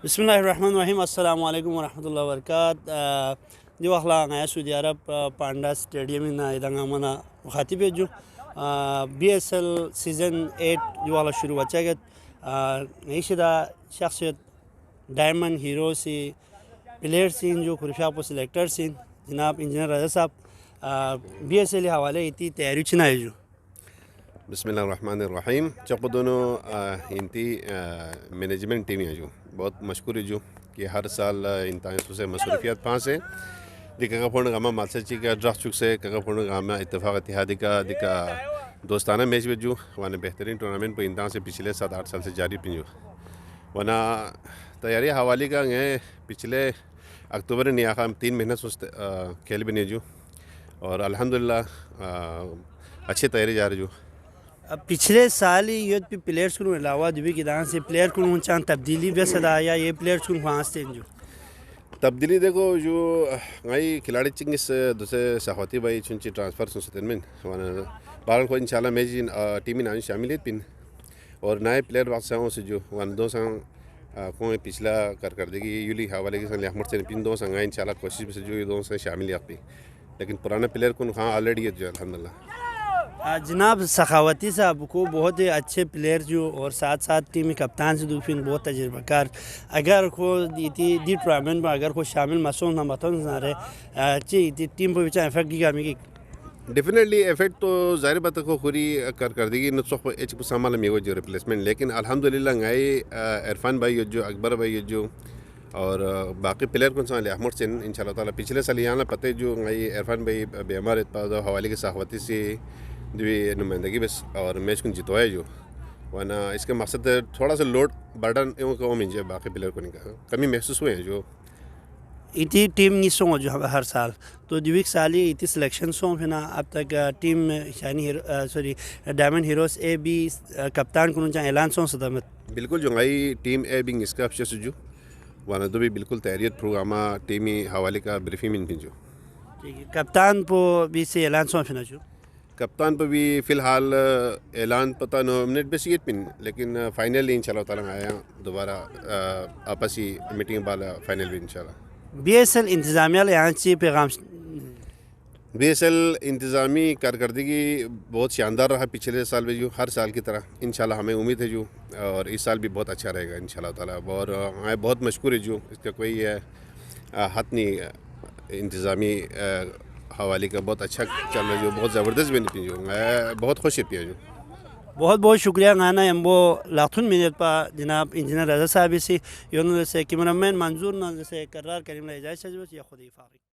بسم الله الرحمن الرحیم. السلام علیکم ورحمۃ اللہ وبرکاتہ. جو اخلا غیا سعودی عرب پانڈا اسٹیڈیم نا ادنگا منا مخاطب جو بی ایس ایل سیزن 8 جو والا شروع بچا گیا نئیشدہ شخصیت ڈائمنڈ ہیرو سی پلیئر سین جو خرشا پو سلیکٹر سین جناب انجینئر رضا صاحب بی ایس ایل حوالے اتی تیاری چنا جو. بسم اللہ الرحمن الرحیم. چکو دونوں انتی مینجمنٹ ٹیم جو بہت مشکور جو کہ ہر سال انتہائی سے مصروفیات پانس ہیں دیکھا پھوڑ گاما مالسچی کا ڈرافٹ چک سے کگا پھوڑ گاما اتفاق اتحادی کا دیکھا دوستانہ میچ جو وانا بہترین ٹورنامنٹ پہ انتہا سے پچھلے 7-8 سال سے جاری پن جو وانا تیاری حوالی کا گئے پچھلے اکتوبر نے آخر 3 مہینہ سست کھیل بنے جو اور الحمدللہ اچھی تیاری جا رہی جو. پچھلے سال ہی یوتھ پہ پلیئرس کو علاوہ دبی کی دان سے پلیئر کو چاند تبدیلی بھی صدا یا یہ پلیئرس کو وہاں جو تبدیلی دیکھو جو غائی کھلاڑی چنگس دوسرے سخوتی بھائی چنچی ٹرانسفر سنستن من وانا بارن کو انشاءاللہ میچ ٹیمی نان شاملیت پن اور نئے پلیئر وقت سے جو وان دو سان کوئی پچھلا کارکردگی یولی حوالے کے سن احمد سے پن دو سان غائی انشاءاللہ کوشش بھی سے جو دو سان شاملیت پی لیکن پرانا پلیئر کو ہاں آلریڈی جو الحمدللہ. جناب سخاوتی صاحب کو بہت اچھے پلیئر جو اور ساتھ ساتھ ٹیم کپتان سے دوفین بہت تجربہ کار اگر کو دی ٹورنامنٹ میں اگر کو شامل مسون نہ متون نہ رہے چی ٹیم پہ بچا افیکٹ کی گامی کی ڈیفینیٹلی افیکٹ تو ظاہر بات کو خوری کارکردگی نسخ ایچ پہ سامان میں جو ریپلیسمنٹ لیکن الحمدللہ گائی عرفان بھائی جو اکبر بھائی جو اور باقی پلیئر کو سال احمد سے انشاءاللہ تعالیٰ پچھلے سال یہاں پتہ جو گائی عرفان بھائی بیمار حوالے کے سخاوتی سے جو نمائندگی بس اور میچ کو جتوایا جو ورنہ اس کا مقصد تھوڑا سا لوڈ برڈن کو مل جائے باقی پلیئر کو نہیں کہا کمی محسوس ہوئے ہیں جو ایتی ٹیم نہیں سو جو ہر سال تو دیوک سالی ایتی سلیکشن سو پھر اب تک team Shani sorry diamond heroes A B کپتان کو چاہے اعلان سو صدمت بالکل جو گئی ٹیم اے بنگ اس کا افسر جو ورنہ تو بھی بالکل تحریت پروگرامہ ٹیمی حوالے کا بریفی من جو ٹھیک ہے کپتان پو بھی سے اعلان سو پھر جو کپتان پہ بھی فی الحال اعلان پتہ نومنیٹ بے سیٹ پن لیکن فائنل انشاءاللہ تعالیٰ آیا دوبارہ آپسی میٹنگ بالا فائنل بھی انشاءاللہ. بی ایس ایل انتظامیہ یہاں سے پیغام بی ایس ایل انتظامی کارکردگی بہت شاندار رہا پچھلے سال بھی جو ہر سال کی طرح انشاءاللہ ہمیں امید ہے جو اور اس سال بھی بہت اچھا رہے گا انشاءاللہ تعالیٰ اور ہمیں بہت مشکور ہے جو اس کا کوئی حد نہیں انتظامی حوالے کا بہت اچھا چل رہا ہے جو بہت زبردست بینی جو میں بہت خوش پیا جو بہت بہت شکریہ گانا امبو لاکھن منٹ پا جناب انجینئر رضا صاحب سے یون سے کیمرہ مین منظور نہ سے قرار کریم اجازت یا خود فارغ.